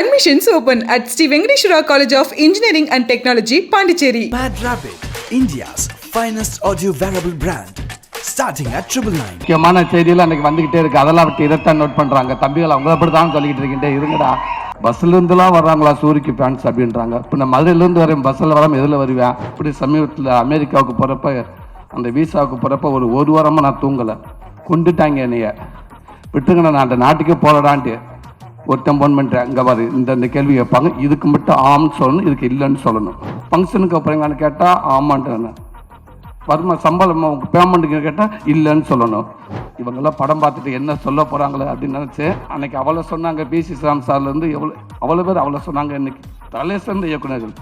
Admissions open at Sri Venkateshwara College of Engineering and Technology, Pondicherry. Mad Rabbit, India's finest audio wearable brand, starting at 999. முக்கியமான செய்தியெல்லாம் அன்றைக்கி வந்துக்கிட்டே இருக்குது. அதெல்லாம் விட்டு இதைத்தான் நோட் பண்ணுறாங்க. தம்பிகள் அவங்க அப்படி தான் சொல்லிக்கிட்டு இருக்கிட்டே இருங்கடா. பஸ்ஸிலேருந்துலாம் வர்றாங்களா சூரிக்கு ஃபேன்ஸ் அப்படின்றாங்க. இப்போ நான் மதுரையிலேருந்து வரேன், பஸ்ஸில் வராமல் எதில் வருவேன். இப்படி சமீபத்தில் அமெரிக்காவுக்கு போகிறப்ப அந்த வீசாவுக்கு போகிறப்ப ஒரு வாரமாக நான் தூங்கலை. கொண்டுட்டாங்க என்னைய. விட்டுங்க, நான் அந்த நாட்டுக்கே போகலான்ட்டு ஒருத்தன் ஃபோன் பண்ணுறேன். இங்கே பாரு, இந்த கேள்வி கேட்பாங்க, இதுக்கு மட்டும் ஆம்னு சொல்லணும், இதுக்கு இல்லைன்னு சொல்லணும். ஃபங்க்ஷனுக்கு அப்புறங்கன்னு கேட்டால் ஆமான்ட்டு, வருமா சம்பளம் பேமெண்ட்டுக்கு கேட்டால் இல்லைன்னு சொல்லணும். இவங்கெல்லாம் படம் பார்த்துட்டு என்ன சொல்ல போகிறாங்களே அப்படின்னு நினச்சேன். அன்றைக்கி அவ்வளோ சொன்னாங்க. பிசி ராம் சார்லேருந்து அவ்வளோ பேர் அவ்வளோ சொன்னாங்க. இன்றைக்கி தலை சிறந்த இயக்குநர்கள்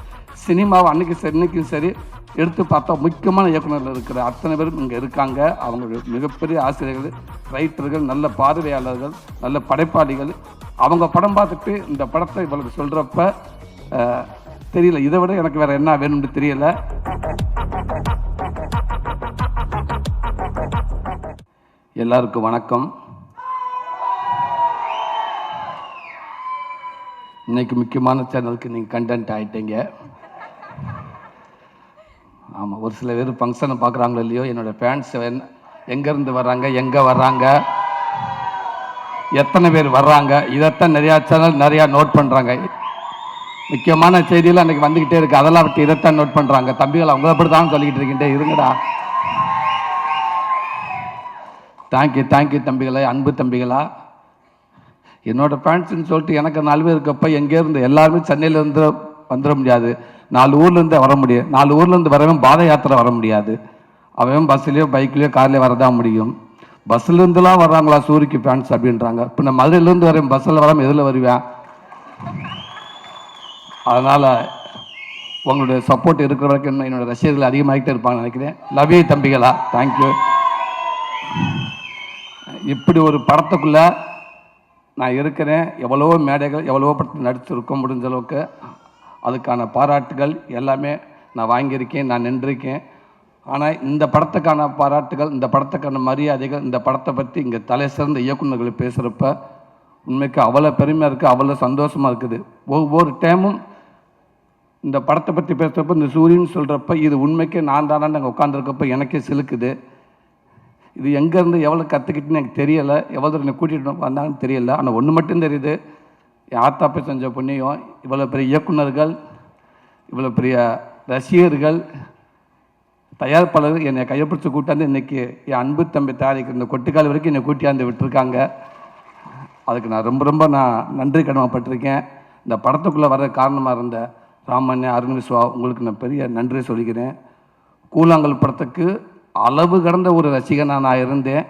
சினிமாவை இன்னைக்கும் சரி எடுத்து பார்த்தா முக்கியமான இயக்குநர்கள் இருக்கிற அத்தனை பேரும் இங்கே இருக்காங்க. அவங்க மிகப்பெரிய ஆசிரியர்கள், ரைட்டர்கள், நல்ல பார்வையாளர்கள், நல்ல படைப்பாளிகள். அவங்க படம் பார்த்துட்டு இந்த படத்தை இவளுக்கு சொல்கிறப்ப தெரியல, இதை விட எனக்கு வேறு என்ன வேணும்னு தெரியல. எல்லாருக்கும் வணக்கம். இன்னைக்கு முக்கியமான சேனலுக்கு நீங்கள் கண்டென்ட் ஆகிட்டீங்க. ஆமாம், ஒரு சில பேர் ஃபங்க்ஷனை பார்க்குறாங்களோ இல்லையோ, என்னோடய ஃபேன்ஸ் எங்கேருந்து வர்றாங்க, எங்கே வர்றாங்க, எத்தனை பேர் வர்றாங்க, இதைத்தான் நிறையா சேனல் நிறையா நோட் பண்ணுறாங்க. முக்கியமான செய்தியெல்லாம் அன்றைக்கி வந்துக்கிட்டே இருக்குது. அதெல்லாம் விட்டு இதைத்தான் நோட் பண்ணுறாங்க. தம்பிகள் அவங்க அப்படி தான் சொல்லிக்கிட்டு இருக்கிட்டே இருங்கடா. தேங்க்யூ தம்பிகளா, அன்பு தம்பிகளா. என்னோடய ஃபேன்ஸுன்னு சொல்லிட்டு எனக்கு 4 பேர் இருக்கப்போ எங்கேருந்து எல்லாருமே சென்னையிலேருந்து வந்துட முடியாது. 4 ஊர்லேருந்து வர முடியும். 4 ஊர்லேருந்து வரவன் பாத யாத்திரை வர முடியாது. அவன் பஸ்ஸுலேயோ பைக்லேயோ கார்லேயோ வரதான் முடியும். பஸ்ஸிலேருந்துலாம் வர்றாங்களா சூரிக்கு ஃபேன்ஸ் அப்படின்றாங்க. இப்போ நான் மதுரையிலேருந்து வரேன், பஸ்ஸில் வராமல் எதில் வருவேன். அதனால் உங்களுடைய சப்போர்ட் இருக்கிற வரைக்கும் இன்னும் என்னோடய ரசிகர்கள் அதிகமாகிட்டே இருப்பாங்கன்னு நினைக்கிறேன். லவ் யூ தம்பிகளா, தேங்க்யூ. இப்படி ஒரு படத்துக்குள்ளே நான் இருக்கிறேன். எவ்வளவோ மேடைகள், எவ்வளவோ படத்தில் நடிச்சிருக்கோம். முடிஞ்ச அளவுக்கு அதுக்கான பாராட்டுகள் எல்லாமே நான் வாங்கியிருக்கேன், நான் நின்றிருக்கேன். ஆனால் இந்த படத்துக்கான பாராட்டுகள், இந்த படத்துக்கான மரியாதைகள், இந்த படத்தை பற்றி இங்கே தலை சிறந்த இயக்குநர்கள் பேசுகிறப்ப உண்மைக்கு அவ்வளோ பெருமையாக இருக்குது, அவ்வளோ சந்தோஷமாக இருக்குது. ஒவ்வொரு டைமும் இந்த படத்தை பற்றி பேசுகிறப்ப, இந்த சூரியன் சொல்கிறப்ப இது உண்மைக்கே நான் தானே அங்கே உட்காந்துருக்கப்ப எனக்கே சிலுக்குது. இது எங்கேருந்து எவ்வளோ கற்றுக்கிட்டுன்னு எனக்கு தெரியலை, எவ்வளோ என்னை கூட்டிகிட்டு வந்தாங்கன்னு தெரியலை. ஆனால் ஒன்று மட்டும் தெரியுது, என் ஆத்தாப்பை செஞ்ச புண்ணியம், இவ்வளோ பெரிய இயக்குநர்கள், இவ்வளோ பெரிய ரசிகர்கள், தயாரிப்பாளர்கள் என்னை கையப்பிடிச்சு கூட்டாந்து இன்றைக்கி என் அன்பு தம்பி தயாரிக்கிற இந்த கொட்டுக்கால் வரைக்கும் என்னை கூட்டியாந்து விட்டுருக்காங்க. அதுக்கு நான் ரொம்ப நன்றி கடமைப்பட்டிருக்கேன். இந்த படத்துக்குள்ளே வர காரணமாக இருந்த ராமண்ணே, அருண் விஸ்வா, உங்களுக்கு நான் பெரிய நன்றி சொல்லிக்கிறேன். கூழாங்கல் படத்துக்கு அளவு கடந்த ஒரு ரசிகனாக நான் இருந்தேன்.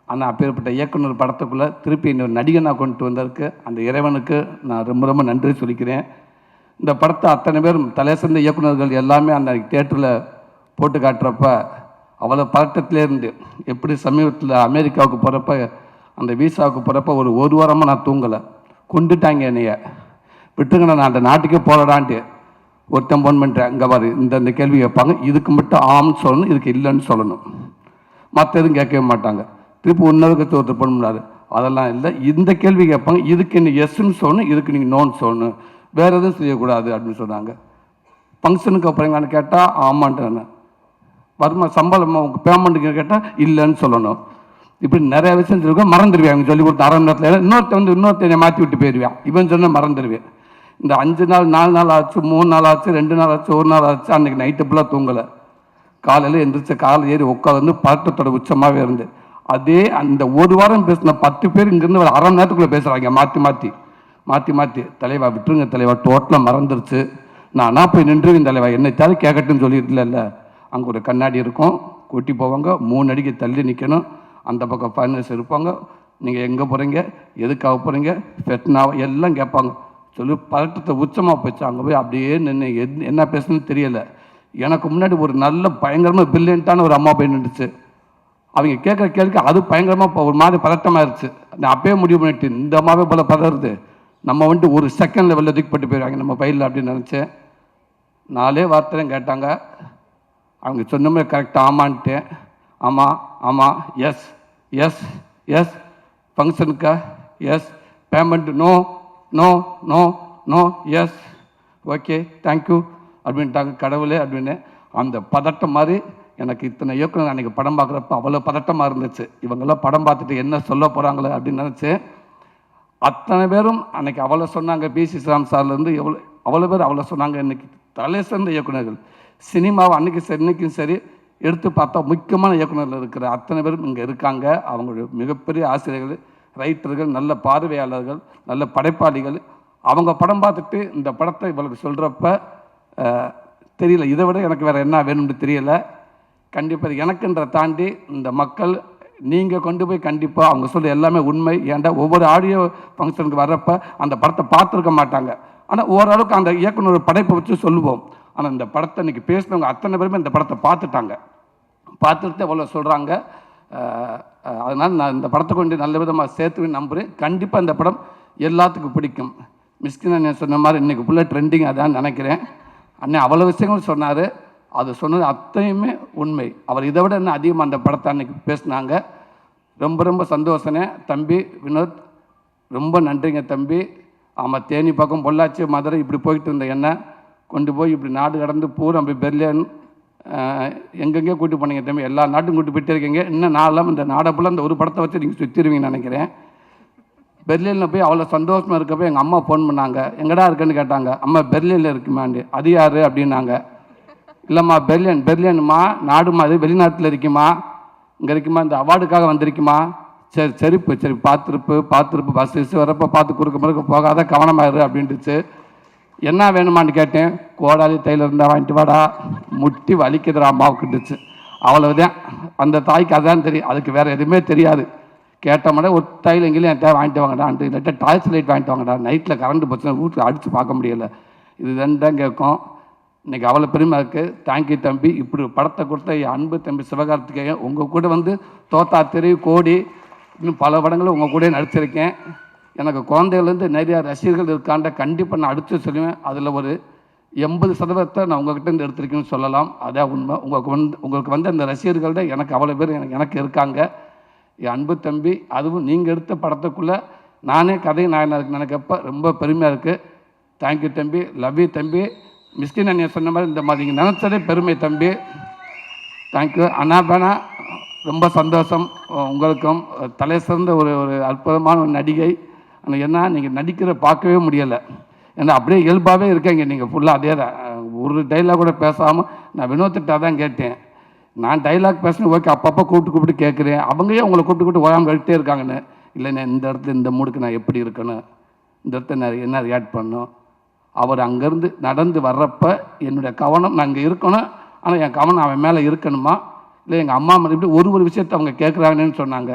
ஆனால் அப்பேற்பட்ட இயக்குனர் படத்துக்குள்ளே திருப்பி இன்னொரு நடிகனாக கொண்டு வந்ததுக்கு அந்த இறைவனுக்கு நான் ரொம்ப நன்றி சொல்லிக்கிறேன். இந்த படத்தை அத்தனை பேரும் தலை சிறந்த இயக்குநர்கள் எல்லாமே அந்த தியேட்டரில் போட்டு காட்டுறப்ப அவ்வளோ பதட்டத்திலேருந்து, எப்படி சமீபத்தில் அமெரிக்காவுக்கு போகிறப்ப அந்த வீசாவுக்கு போகிறப்ப ஒரு வாரமாக நான் தூங்கலை. கொண்டுட்டாங்க என்னைய. விட்டுங்க, நான் அந்த நாட்டுக்கே போகலான்ட்டு ஒருத்தன் ஃபோன் பண்ணுறேன். இங்கே பாரு, இந்த கேள்வி கேட்பாங்க, இதுக்கு மட்டும் ஆம்னு சொல்லணும், இதுக்கு இல்லைன்னு சொல்லணும். மற்ற எதுவும் கேட்கவே மாட்டாங்க. திருப்பி ஒன்றதுக்கு ஒருத்தர் ஃபோன் பண்ணாரு, அதெல்லாம் இல்லை, இந்த கேள்வி கேட்பாங்க, இதுக்கு நீங்கள் எஸ்ன்னு சொல்லணும், இதுக்கு நீங்கள் நோன்னு சொல்லணும், வேறு எதுவும் செய்யக்கூடாது அப்படின்னு சொன்னாங்க. ஃபங்க்ஷனுக்கு அப்புறங்கன்னு கேட்டால் ஆமான்ட்டு, வருமா சம்பளம் பேமெண்ட்டுக்கு கேட்டால் இல்லைன்னு சொல்லணும். இப்படி நிறைய விஷயம் சொல்லியிருக்கோம். மறந்துடுவேன். அவங்க சொல்லி கொடுத்த 1/2 மணி நேரத்தில் இன்னொருத்தனை மாற்றி விட்டு போயிடுவேன். இவன் சொன்னால் மறந்துடுவேன். இந்த 5 நாள் 4 நாள் ஆச்சு, 3 நாள் ஆச்சு, 2 நாள் ஆச்சு, 1 நாள் ஆச்சு. அன்றைக்கி நைட்டு ஃபுல்லாக தூங்கலை. காலையில் எழுந்திரிச்ச காலை ஏறி உட்காந்து பதட்டத்தோட உச்சமாகவே இருந்து அதே அந்த ஒரு வாரம் பேசின 10 பேர் இங்கேருந்து ஒரு 1/2 மணி நேரத்துக்குள்ளே பேசுகிறாங்க. மாற்றி தலைவா விட்டுருங்க தலைவா, டோட்டலாக மறந்துருச்சு, நானா போய் நின்றுவேன் தலைவா, என்னை தாலி கேட்கட்டுன்னு சொல்லியிருக்கல. அங்கே ஒரு கண்ணாடி இருக்கும், கூட்டி போவாங்க, 3 அடிக்கு தள்ளி நிற்கணும். அந்த பக்கம் ஃபைனல்ஸ் இருப்பாங்க. நீங்கள் எங்கே போகிறீங்க, எதுக்காக போகிறீங்க, ஃபெட்னாவா எல்லாம் கேட்பாங்க. சொல்லி பதட்டத்தை உச்சமாக போச்சு. அங்கே போய் அப்படியே நின்று என்ன பேசுன்னு தெரியலை. எனக்கு முன்னாடி ஒரு நல்ல பயங்கரமாக பிரில்லியண்ட்டான ஒரு அம்மா போய் நின்றுச்சு. அவங்க கேட்குற கேள்விக்கு அது பயங்கரமாக ஒரு மாதிரி பதட்டமாகிடுச்சு. நான் அப்பயே முடிவு பண்ணிட்டு, இந்த அம்மாவே போல் பதறுது, நம்ம வந்துட்டு ஒரு செகண்ட் லெவலில் தூக்கிப்பட்டு போயிடுவாங்க நம்ம பையில் அப்படின்னு நினச்சேன். 4 வார்த்தையும் கேட்டாங்க. அவங்க சொன்ன மாதிரி கரெக்டாக ஆமான்ட்டேன். ஆமாம் எஸ் ஃபங்க்ஷனுக்கா yes, payment no no no no yes okay thank you அப்படின்ட்டாங்க. கடவுளே அப்படின்னு அந்த பதட்டம் மாதிரி எனக்கு இத்தனை இயக்குனர் அன்றைக்கி படம் பார்க்குறப்ப அவ்வளோ பதட்டமாக இருந்துச்சு. இவங்கெல்லாம் படம் பார்த்துட்டு என்ன சொல்ல போகிறாங்களே அப்படின்னு நினச்சி அத்தனை பேரும் அன்றைக்கி அவ்வளோ சொன்னாங்க. பிசி ஸ்ரீராம் சார்லேருந்து அவ்வளோ பேர் அவ்வளோ சொன்னாங்க. இன்றைக்கி தலை சிறந்த இயக்குநர்கள் சினிமாவை அன்றைக்கி சரி இன்றைக்கும் சரி எடுத்து பார்த்தா முக்கியமான இயக்குநர்கள் இருக்கிற அத்தனை பேரும் இங்கே இருக்காங்க. அவங்களுடைய மிகப்பெரிய ஆசிரியர்கள், ரைட்டர்கள், நல்ல பார்வையாளர்கள், நல்ல படைப்பாளிகள். அவங்க படம் பார்த்துட்டு இந்த படத்தை இவளுக்கு சொல்கிறப்ப தெரியல, இதை விட எனக்கு வேறு என்ன வேணும்னு தெரியலை. கண்டிப்பாக எனக்குன்ற தாண்டி இந்த மக்கள் நீங்கள் கொண்டு போய் கண்டிப்பாக அவங்க சொல்ல எல்லாமே உண்மை. ஏன்டா ஒவ்வொரு ஆடியோ ஃபங்க்ஷனுக்கு வர்றப்ப அந்த படத்தை பார்த்துருக்க மாட்டாங்க. ஆனால் ஓரளவுக்கு அந்த இயக்குனர் படைப்பை வச்சு சொல்லுவோம். ஆனால் இந்த படத்தை இன்றைக்கி பேசினவங்க அத்தனை பேருமே இந்த படத்தை பார்த்துட்டாங்க. பார்த்துட்டு அவ்வளோ சொல்கிறாங்க. அதனால் நான் இந்த படத்தை கொண்டு நல்ல விதமாக சேர்த்து நம்புகிறேன். கண்டிப்பாக இந்த படம் எல்லாத்துக்கும் பிடிக்கும். மிஸ்கின் அண்ணன் சொன்ன மாதிரி இன்றைக்கி ஃபுல்லாக ட்ரெண்டிங் அதான் நினைக்கிறேன். அண்ணன் அவ்வளோ விஷயங்களும் சொன்னார். அது சொன்னது அத்தனையுமே உண்மை. அவர் இதை விட இன்னும் அதிகமாக அந்த படத்தை அன்றைக்கி பேசினாங்க. ரொம்ப ரொம்ப சந்தோஷனே தம்பி வினோத், ரொம்ப நன்றிங்க தம்பி. ஆமாம், தேனி பக்கம் பொள்ளாச்சி மதுரை இப்படி போயிட்டு இருந்த என்ன கொண்டு போய் இப்படி நாடு கடந்து பூரா போய் பெர்லின் எங்கெங்கே கூட்டி போனீங்க தம்பி. எல்லா நாட்டும் கூட்டி போயிட்டே இருக்கீங்க. இன்னும் நாளெல்லாம் இந்த நாடை ஃபுல்லாக இந்த ஒரு படத்தை வச்சு நீங்கள் சுற்றிடுவீங்கன்னு நினைக்கிறேன். பெர்லினில் போய் அவ்வளோ சந்தோஷமாக இருக்கப்போ எங்கள் அம்மா ஃபோன் பண்ணாங்க. எங்கடா இருக்குன்னு கேட்டாங்க. அம்மா பெர்லினில் இருக்குமாண்டு. அது யார் அப்படின்னாங்க. இல்லைம்மா பெர்லின்மா நாடுமா, அது வெளிநாட்டில் இருக்குமா, இங்கே இருக்குமா, இந்த அவார்டுக்காக வந்திருக்குமா. சரி சரி பார்த்துருப்பு பஸ் வரப்போ பார்த்து குறுக்க முறுக்க போகாத கவனமாயிரு அப்படின்ட்டுச்சு. என்ன வேணுமான்னு கேட்டேன். கோடாலி தையில் இருந்தால் வாங்கிட்டு வாடா, முட்டி வலிக்குதுடா அம்மாவுக்குட்டுச்சு. அவ்வளவுதான். அந்த தாய்க்கு அதான் தெரியும், அதுக்கு வேறு எதுவுமே தெரியாது. கேட்ட மாதிரி ஒரு தையில் எங்கேயும் என் தேவை வாங்கிட்டு வாங்கடான்ட்டு, இல்லாட்டா டாய்ஸ் லைட் வாங்கிட்டு வாங்கடா, நைட்டில் கரண்ட் போச்சுன்னா வீட்டில் அடித்து பார்க்க முடியலை. இது தான் கேட்கும். இன்றைக்கி அவ்வளோ பெருமை இருக்குது. தேங்க்யூ தம்பி. இப்படி படத்தை கொடுத்த என் அன்பு தம்பி சிவகார்த்திகேயன். உங்கள் கூட வந்து தோத்தா தெரு கோடி இன்னும் பல படங்களும் உங்கள் கூட நடிச்சிருக்கேன். எனக்கு குழந்தைகள்லேருந்து நிறையா ரசிகர்கள் இருக்காண்ட கண்டிப்பாக நான் அடித்து சொல்லுவேன். அதில் ஒரு 80% நான் உங்கள்கிட்ட எடுத்திருக்கேன்னு சொல்லலாம். அதான் உண்மை. உங்களுக்கு வந்து அந்த ரசிகர்கள்ட எனக்கு அவ்வளோ பேர் எனக்கு இருக்காங்க. என் அன்பு தம்பி, அதுவும் நீங்கள் எடுத்த படத்துக்குள்ளே நானே கதை நான் நினைக்கப்ப ரொம்ப பெருமையாக இருக்குது. தேங்க்யூ தம்பி. லவ் யூ தம்பி. மிஸ்கின் அண்ணன் சொன்ன மாதிரி இந்த மாதிரி நீங்கள் நினச்சதே பெருமை தம்பி. தேங்க்யூ அண்ணா. ரொம்ப சந்தோஷம். உங்களுக்கும் தலை சிறந்த ஒரு அற்புதமான ஒரு நடிகை. ஆனால் என்ன நீங்கள் நடிக்கிற பார்க்கவே முடியலை. ஏன்னா அப்படியே இயல்பாகவே இருக்கீங்க நீங்கள் ஃபுல்லாக. அதே தான், ஒரு டைலாக் கூட பேசாமல். நான் வினோத்திட்ட தான் கேட்டேன். நான் டைலாக் பேசணும் ஓகே, அப்பப்போ கூப்பிட்டு கேட்குறேன். அவங்களே உங்களை கூப்பிட்டு ஓயாமல் கழிட்டே இருக்காங்கன்னு. இல்லைண்ணே, இந்த இடத்துல இந்த மூடுக்கு நான் எப்படி இருக்கணும், இந்த இடத்துல நான் என்ன ரியாக்ட் பண்ணணும். அவர் அங்கேருந்து நடந்து வர்றப்ப என்னுடைய கவனம் நான் இங்கே இருக்கணும், ஆனால் என் கவனம் அவன் மேலே இருக்கணுமா, இல்லை எங்கள் அம்மா மேலே இப்படி ஒரு விஷயத்தை அவங்க கேட்குறாங்கன்னு சொன்னாங்க.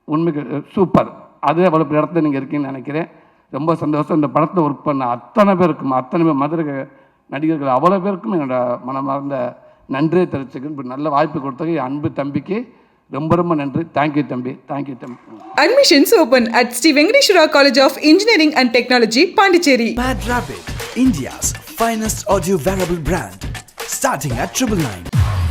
உண்மைக்கு சூப்பர். அதே அவ்வளோ இடத்துல நீங்கள் இருக்கீங்கன்னு நினைக்கிறேன். ரொம்ப சந்தோஷம். இந்த படத்தில் ஒர்க் பண்ண அத்தனை பேர் மதுரை நடிகர்கள் அவ்வளோ பேருக்கும் என்னோட மனமார்ந்த நன்றியை தெரிவிச்சுக்கணும். இப்படி நல்ல வாய்ப்பு கொடுத்தது என் அன்பு தம்பிக்கு ரொம்ப நன்றி. தேங்க்யூ தம்பி. Admissions open at Sri Venkateshwara College of Engineering and Technology, Pondicherry. Mad Rapid, India's finest audio wearable brand, starting at 999.